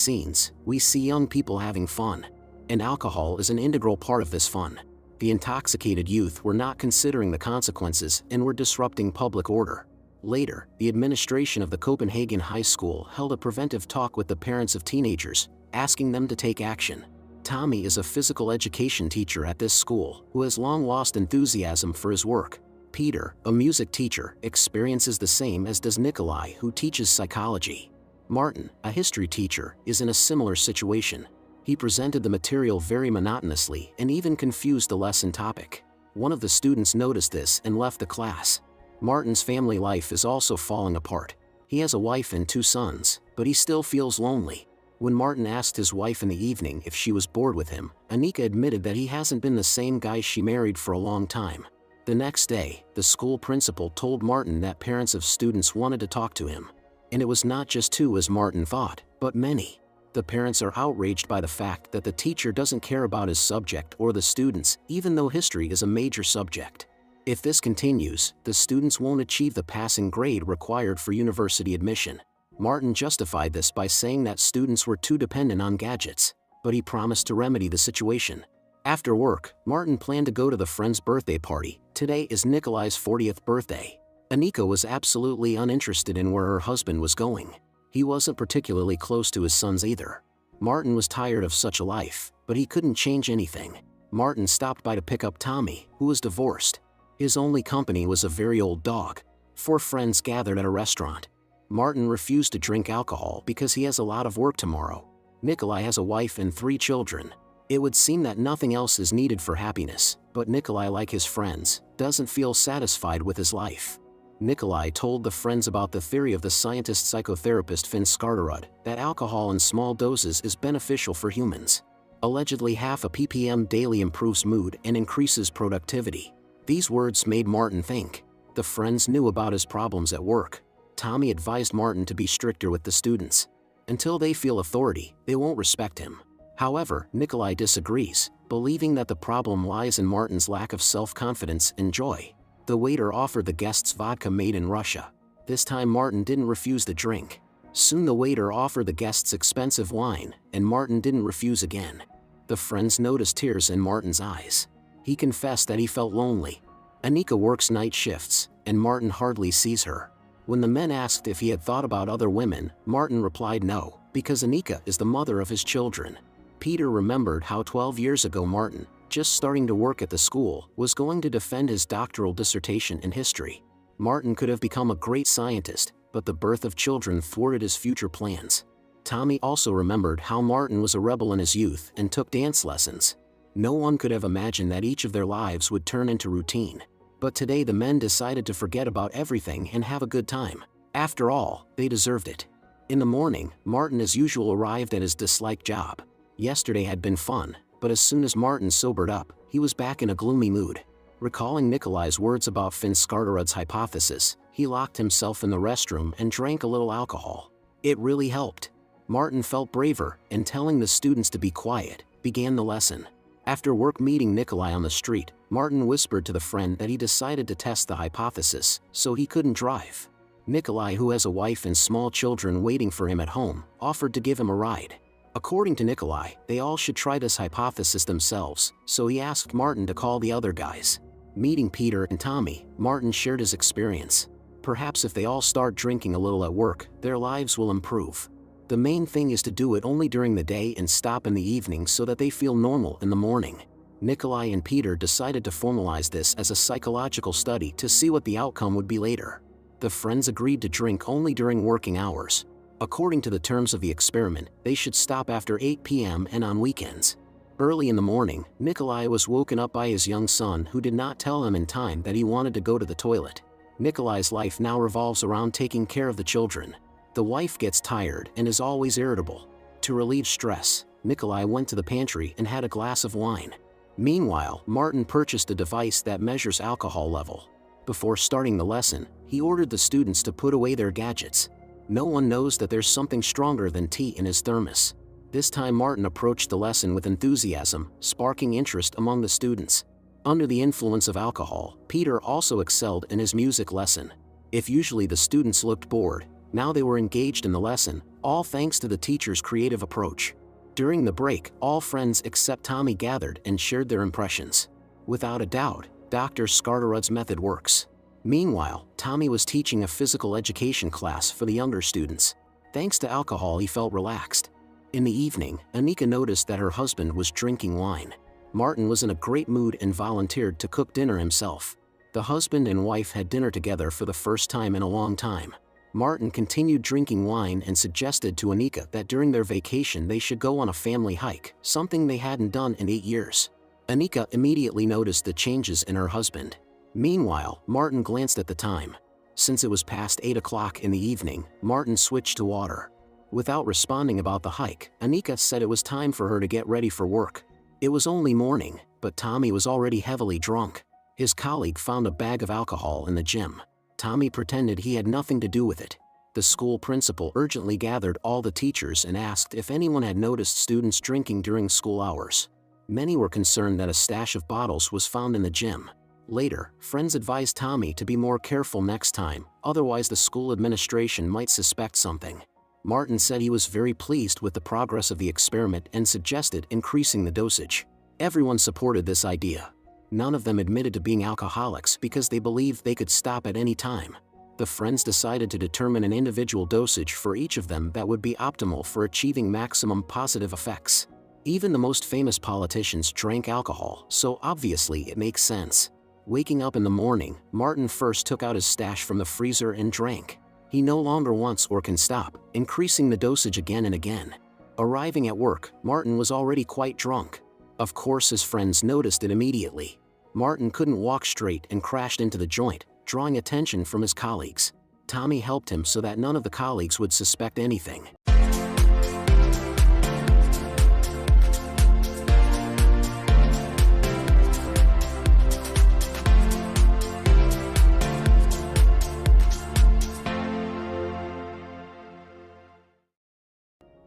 scenes, we see young people having fun. And alcohol is an integral part of this fun. The intoxicated youth were not considering the consequences and were disrupting public order. Later, the administration of the Copenhagen High School held a preventive talk with the parents of teenagers, asking them to take action. Tommy is a physical education teacher at this school who has long lost enthusiasm for his work. Peter, a music teacher, experiences the same as does Nikolai, who teaches psychology. Martin, a history teacher, is in a similar situation. He presented the material very monotonously and even confused the lesson topic. One of the students noticed this and left the class. Martin's family life is also falling apart. He has a wife and 2 sons, but he still feels lonely. When Martin asked his wife in the evening if she was bored with him, Anika admitted that he hasn't been the same guy she married for a long time. The next day, the school principal told Martin that parents of students wanted to talk to him. And it was not just 2 as Martin thought, but many. The parents are outraged by the fact that the teacher doesn't care about his subject or the students, even though history is a major subject. If this continues, the students won't achieve the passing grade required for university admission. Martin justified this by saying that students were too dependent on gadgets, but he promised to remedy the situation. After work, Martin planned to go to the friend's birthday party. Today is Nikolai's 40th birthday. Anika was absolutely uninterested in where her husband was going. He wasn't particularly close to his sons either. Martin was tired of such a life, but he couldn't change anything. Martin stopped by to pick up Tommy, who was divorced. His only company was a very old dog. 4 friends gathered at a restaurant. Martin refused to drink alcohol because he has a lot of work tomorrow. Nikolai has a wife and 3 children. It would seem that nothing else is needed for happiness, but Nikolai, like his friends, doesn't feel satisfied with his life. Nikolai told the friends about the theory of the scientist psychotherapist Finn Skarderud, that alcohol in small doses is beneficial for humans. Allegedly half a ppm daily improves mood and increases productivity. These words made Martin think. The friends knew about his problems at work. Tommy advised Martin to be stricter with the students. Until they feel authority, they won't respect him. However, Nikolai disagrees, believing that the problem lies in Martin's lack of self-confidence and joy. The waiter offered the guests vodka made in Russia. This time Martin didn't refuse the drink. Soon the waiter offered the guests expensive wine, and Martin didn't refuse again. The friends noticed tears in Martin's eyes. He confessed that he felt lonely. Anika works night shifts, and Martin hardly sees her. When the men asked if he had thought about other women, Martin replied no, because Anika is the mother of his children. Peter remembered how 12 years ago Martin, just starting to work at the school, was going to defend his doctoral dissertation in history. Martin could have become a great scientist, but the birth of children thwarted his future plans. Tommy also remembered how Martin was a rebel in his youth and took dance lessons. No one could have imagined that each of their lives would turn into routine. But today the men decided to forget about everything and have a good time. After all, they deserved it. In the morning, Martin as usual arrived at his disliked job. Yesterday had been fun, but as soon as Martin sobered up, he was back in a gloomy mood. Recalling Nikolai's words about Finn Skarderud's hypothesis, he locked himself in the restroom and drank a little alcohol. It really helped. Martin felt braver, and telling the students to be quiet, began the lesson. After work meeting Nikolai on the street, Martin whispered to the friend that he decided to test the hypothesis, so he couldn't drive. Nikolai, who has a wife and small children waiting for him at home, offered to give him a ride. According to Nikolai, they all should try this hypothesis themselves, so he asked Martin to call the other guys. Meeting Peter and Tommy, Martin shared his experience. Perhaps if they all start drinking a little at work, their lives will improve. The main thing is to do it only during the day and stop in the evening so that they feel normal in the morning. Nikolai and Peter decided to formalize this as a psychological study to see what the outcome would be later. The friends agreed to drink only during working hours. According to the terms of the experiment, they should stop after 8 p.m. and on weekends. Early in the morning, Nikolai was woken up by his young son, who did not tell him in time that he wanted to go to the toilet. Nikolai's life now revolves around taking care of the children. The wife gets tired and is always irritable. To relieve stress, Nikolai went to the pantry and had a glass of wine. Meanwhile, Martin purchased a device that measures alcohol level. Before starting the lesson, he ordered the students to put away their gadgets. No one knows that there's something stronger than tea in his thermos. This time Martin approached the lesson with enthusiasm, sparking interest among the students. Under the influence of alcohol, Peter also excelled in his music lesson. If usually the students looked bored, Now they were engaged in the lesson, all thanks to the teacher's creative approach. During the break, all friends except Tommy gathered and shared their impressions. Without a doubt, Dr. Skardarud's method works. Meanwhile, Tommy was teaching a physical education class for the younger students. Thanks to alcohol, he felt relaxed. In the evening, Anika noticed that her husband was drinking wine. Martin was in a great mood and volunteered to cook dinner himself. The husband and wife had dinner together for the first time in a long time. Martin continued drinking wine and suggested to Anika that during their vacation they should go on a family hike, something they hadn't done in 8 years. Anika immediately noticed the changes in her husband. Meanwhile, Martin glanced at the time. Since it was past 8 o'clock in the evening, Martin switched to water. Without responding about the hike, Anika said it was time for her to get ready for work. It was only morning, but Tommy was already heavily drunk. His colleague found a bag of alcohol in the gym. Tommy pretended he had nothing to do with it. The school principal urgently gathered all the teachers and asked if anyone had noticed students drinking during school hours. Many were concerned that a stash of bottles was found in the gym. Later, friends advised Tommy to be more careful next time, otherwise the school administration might suspect something. Martin said he was very pleased with the progress of the experiment and suggested increasing the dosage. Everyone supported this idea. None of them admitted to being alcoholics because they believed they could stop at any time. The friends decided to determine an individual dosage for each of them that would be optimal for achieving maximum positive effects. Even the most famous politicians drank alcohol, so obviously it makes sense. Waking up in the morning, Martin first took out his stash from the freezer and drank. He no longer wants or can stop, increasing the dosage again and again. Arriving at work, Martin was already quite drunk. Of course, his friends noticed it immediately. Martin couldn't walk straight and crashed into the joint, drawing attention from his colleagues. Tommy helped him so that none of the colleagues would suspect anything.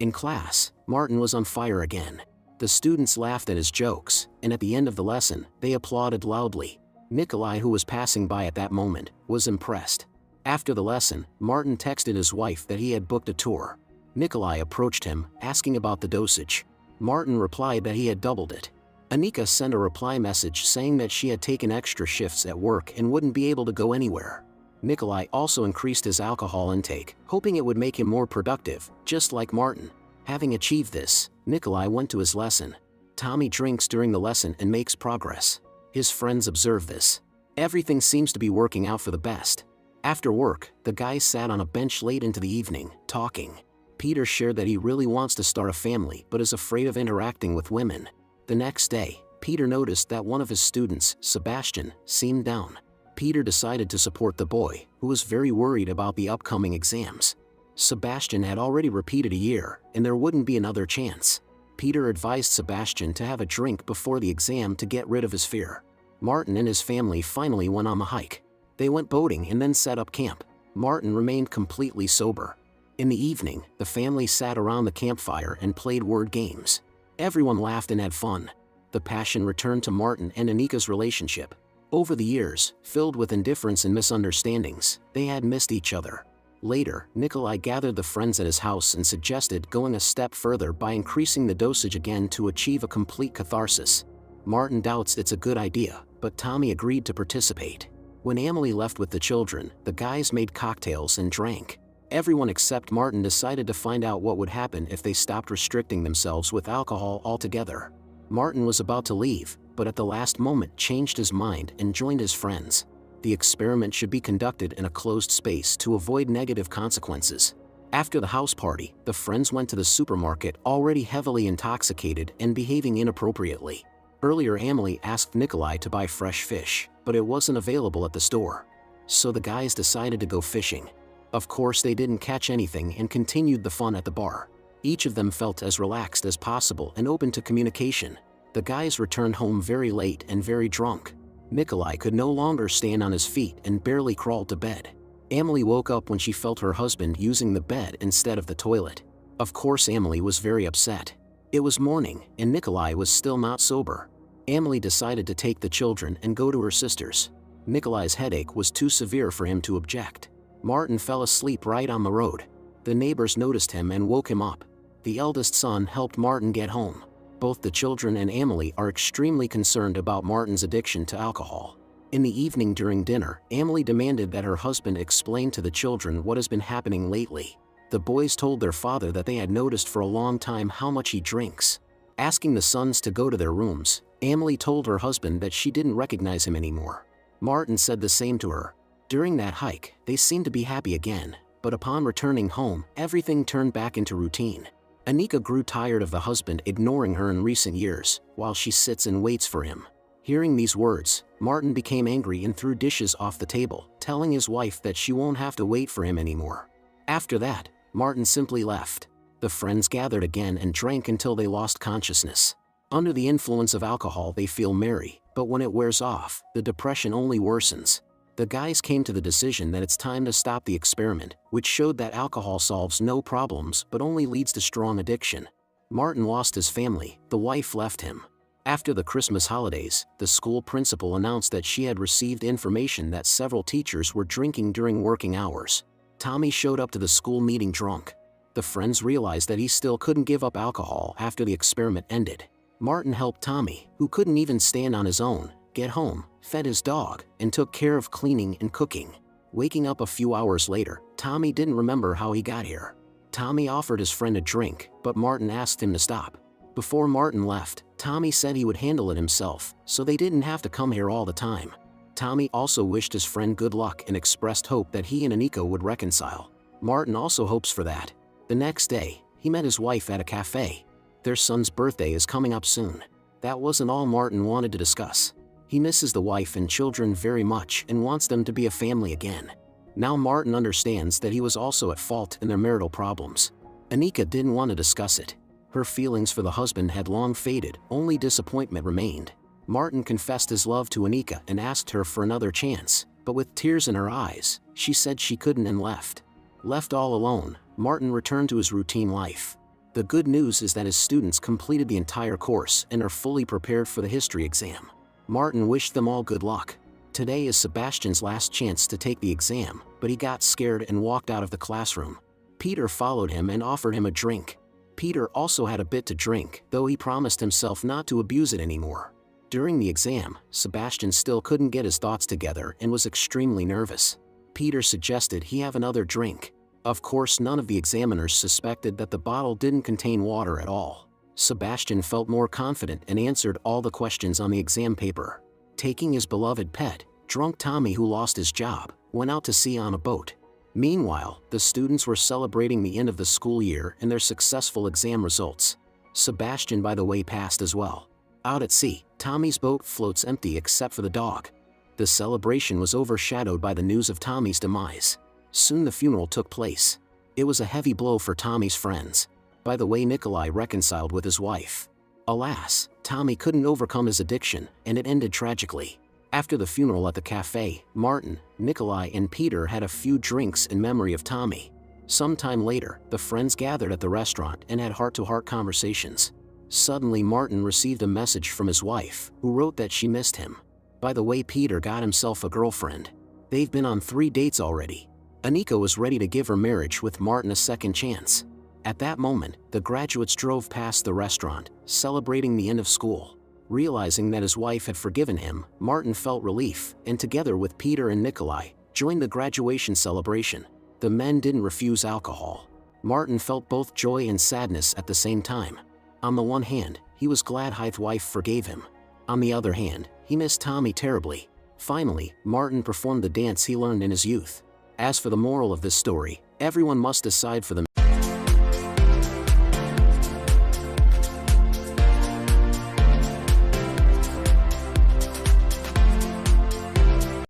In class, Martin was on fire again. The students laughed at his jokes, and at the end of the lesson, they applauded loudly. Nikolai, who was passing by at that moment, was impressed. After the lesson, Martin texted his wife that he had booked a tour. Nikolai approached him, asking about the dosage. Martin replied that he had doubled it. Anika sent a reply message saying that she had taken extra shifts at work and wouldn't be able to go anywhere. Nikolai also increased his alcohol intake, hoping it would make him more productive, just like Martin. Having achieved this, Nikolai went to his lesson. Tommy drinks during the lesson and makes progress. His friends observe this. Everything seems to be working out for the best. After work, the guys sat on a bench late into the evening, talking. Peter shared that he really wants to start a family but is afraid of interacting with women. The next day, Peter noticed that one of his students, Sebastian, seemed down. Peter decided to support the boy, who was very worried about the upcoming exams. Sebastian had already repeated a year, and there wouldn't be another chance. Peter advised Sebastian to have a drink before the exam to get rid of his fear. Martin and his family finally went on the hike. They went boating and then set up camp. Martin remained completely sober. In the evening, the family sat around the campfire and played word games. Everyone laughed and had fun. The passion returned to Martin and Anika's relationship. Over the years, filled with indifference and misunderstandings, they had missed each other. Later, Nikolai gathered the friends at his house and suggested going a step further by increasing the dosage again to achieve a complete catharsis. Martin doubts it's a good idea, but Tommy agreed to participate. When Emily left with the children, the guys made cocktails and drank. Everyone except Martin decided to find out what would happen if they stopped restricting themselves with alcohol altogether. Martin was about to leave, but at the last moment changed his mind and joined his friends. The experiment should be conducted in a closed space to avoid negative consequences. After the house party, the friends went to the supermarket already heavily intoxicated and behaving inappropriately. Earlier, Emily asked Nikolai to buy fresh fish, but it wasn't available at the store. So the guys decided to go fishing. Of course, they didn't catch anything and continued the fun at the bar. Each of them felt as relaxed as possible and open to communication. The guys returned home very late and very drunk. Nikolai could no longer stand on his feet and barely crawled to bed. Emily woke up when she felt her husband using the bed instead of the toilet. Of course, Emily was very upset. It was morning, and Nikolai was still not sober. Emily decided to take the children and go to her sister's. Nikolai's headache was too severe for him to object. Martin fell asleep right on the road. The neighbors noticed him and woke him up. The eldest son helped Martin get home. Both the children and Emily are extremely concerned about Martin's addiction to alcohol. In the evening during dinner, Emily demanded that her husband explain to the children what has been happening lately. The boys told their father that they had noticed for a long time how much he drinks. Asking the sons to go to their rooms, Emily told her husband that she didn't recognize him anymore. Martin said the same to her. During that hike, they seemed to be happy again, but upon returning home, everything turned back into routine. Anika grew tired of the husband ignoring her in recent years, while she sits and waits for him. Hearing these words, Martin became angry and threw dishes off the table, telling his wife that she won't have to wait for him anymore. After that, Martin simply left. The friends gathered again and drank until they lost consciousness. Under the influence of alcohol they feel merry, but when it wears off, the depression only worsens. The guys came to the decision that it's time to stop the experiment, which showed that alcohol solves no problems but only leads to strong addiction. Martin lost his family, the wife left him. After the Christmas holidays, the school principal announced that she had received information that several teachers were drinking during working hours. Tommy showed up to the school meeting drunk. The friends realized that he still couldn't give up alcohol after the experiment ended. Martin helped Tommy, who couldn't even stand on his own, get home, fed his dog, and took care of cleaning and cooking. Waking up a few hours later, Tommy didn't remember how he got here. Tommy offered his friend a drink, but Martin asked him to stop. Before Martin left, Tommy said he would handle it himself, so they didn't have to come here all the time. Tommy also wished his friend good luck and expressed hope that he and Anika would reconcile. Martin also hopes for that. The next day, he met his wife at a cafe. Their son's birthday is coming up soon. That wasn't all Martin wanted to discuss. He misses the wife and children very much and wants them to be a family again. Now Martin understands that he was also at fault in their marital problems. Anika didn't want to discuss it. Her feelings for the husband had long faded, only disappointment remained. Martin confessed his love to Anika and asked her for another chance, but with tears in her eyes, she said she couldn't and left. Left all alone, Martin returned to his routine life. The good news is that his students completed the entire course and are fully prepared for the history exam. Martin wished them all good luck. Today is Sebastian's last chance to take the exam, but he got scared and walked out of the classroom. Peter followed him and offered him a drink. Peter also had a bit to drink, though he promised himself not to abuse it anymore. During the exam, Sebastian still couldn't get his thoughts together and was extremely nervous. Peter suggested he have another drink. Of course, none of the examiners suspected that the bottle didn't contain water at all. Sebastian felt more confident and answered all the questions on the exam paper. Taking his beloved pet, drunk Tommy, who lost his job, went out to sea on a boat. Meanwhile, the students were celebrating the end of the school year and their successful exam results. Sebastian, by the way, passed as well. Out at sea, Tommy's boat floats empty except for the dog. The celebration was overshadowed by the news of Tommy's demise. Soon the funeral took place. It was a heavy blow for Tommy's friends. By the way, Nikolai reconciled with his wife. Alas, Tommy couldn't overcome his addiction, and it ended tragically. After the funeral at the cafe, Martin, Nikolai, and Peter had a few drinks in memory of Tommy. Sometime later, the friends gathered at the restaurant and had heart-to-heart conversations. Suddenly, Martin received a message from his wife, who wrote that she missed him. By the way, Peter got himself a girlfriend. They've been on 3 dates already. Anika was ready to give her marriage with Martin a second chance. At that moment, the graduates drove past the restaurant, celebrating the end of school. Realizing that his wife had forgiven him, Martin felt relief, and together with Peter and Nikolai, joined the graduation celebration. The men didn't refuse alcohol. Martin felt both joy and sadness at the same time. On the one hand, he was glad his wife forgave him. On the other hand, he missed Tommy terribly. Finally, Martin performed the dance he learned in his youth. As for the moral of this story, everyone must decide for themselves.